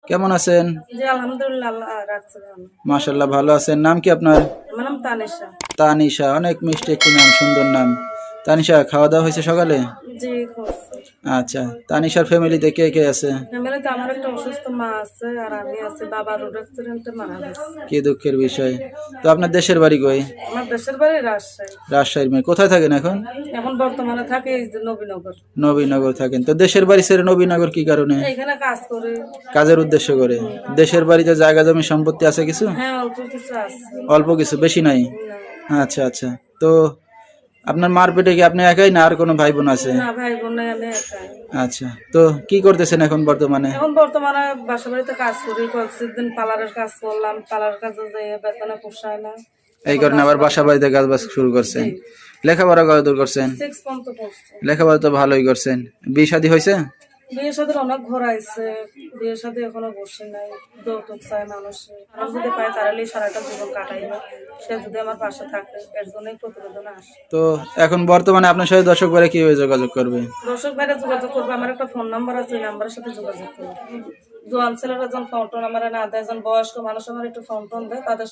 কেমন আছেন? জি আলহামদুলিল্লাহ, আল্লাহ রাখছে ভালো। মাশাআল্লাহ ভালো আছেন। নাম কি আপনার? আমার নাম তানিশা। তানিশা, অনেক মিষ্টি একটি নাম, সুন্দর নাম। তানিশা, খাওয়া দাওয়া হয়েছে সকালে? জি করছি। আচ্ছা, তানিশার ফ্যামিলিতে কে কে আছে? ফ্যামিলিতে আমার একটা অসুস্থ মা আছে আর আমি আছি। বাবা রোড অ্যাক্সিডেন্টে মারা গেছে। কি দুঃখের বিষয়। তো আপনার দেশের বাড়ি কই? আমার দেশের বাড়ি রাজশাহী। রাজশাহীর মেয়ে। কোথায় থাকেন এখন? এখন বর্তমানে থাকি এই যে নবীনগর। নবীনগর থাকেন। তো দেশের বাড়ি ছেড়ে নবীনগর কি কারণে? এইখানে কাজ করি। কাজের উদ্দেশ্য করে। দেশের বাড়িতে জায়গা জমি সম্পত্তি আছে কিছু? হ্যাঁ অল্প কিছু আছে। অল্প কিছু, বেশি নাই? না, আচ্ছা আচ্ছা। তো আপনার মার পেটে কি আপনি একাই না আর কোনো ভাই বোন আছে? না ভাই বোন নাই, আমি একাই। আচ্ছা, তো কি করতেছেন এখন বর্তমানে? এখন বর্তমানে বাসা বাড়িতে কাজ করি। কয়েকদিন পার্লারের কাজ করলাম। পার্লার কাজে যেয়ে বেতনে পোষায় না। এই কারণে আবার বাসা বাড়িতে কাজ বাজ শুরু করছেন। লেখাপড়া কত দূর করছেন? 6 পর্যন্ত পড়ছি। লেখাপড়া তো ভালোই করছেন। বিয়ে শাদী হয়েছে? বিয়ের সাথে অনেক ঘোরাইছে। বিয়ের সাথে এখনো বসে নাই। যৌতুক চায় মানুষে। আমার যদি পায় তাহলেই সারাটা জীবন কাটাইবে। সে যদি আমার পাশে থাকে, এর জন্যই প্রতিবেদনে আসে। তো এখন বর্তমানে আপনার সাথে দর্শক ভাইরা কিভাবে যোগাযোগ করবে? দর্শক ভাইরা যোগাযোগ করবে, আমার একটা ফোন নাম্বার আছে, ওই নাম্বারের সাথে যোগাযোগ করবে। জোয়ান ছেলেরা যখন ফোন টোন আমার না দেয়, যখন বয়স্ক মানুষ আমার একটু ফোন টোন দেয়, তাদের সাথে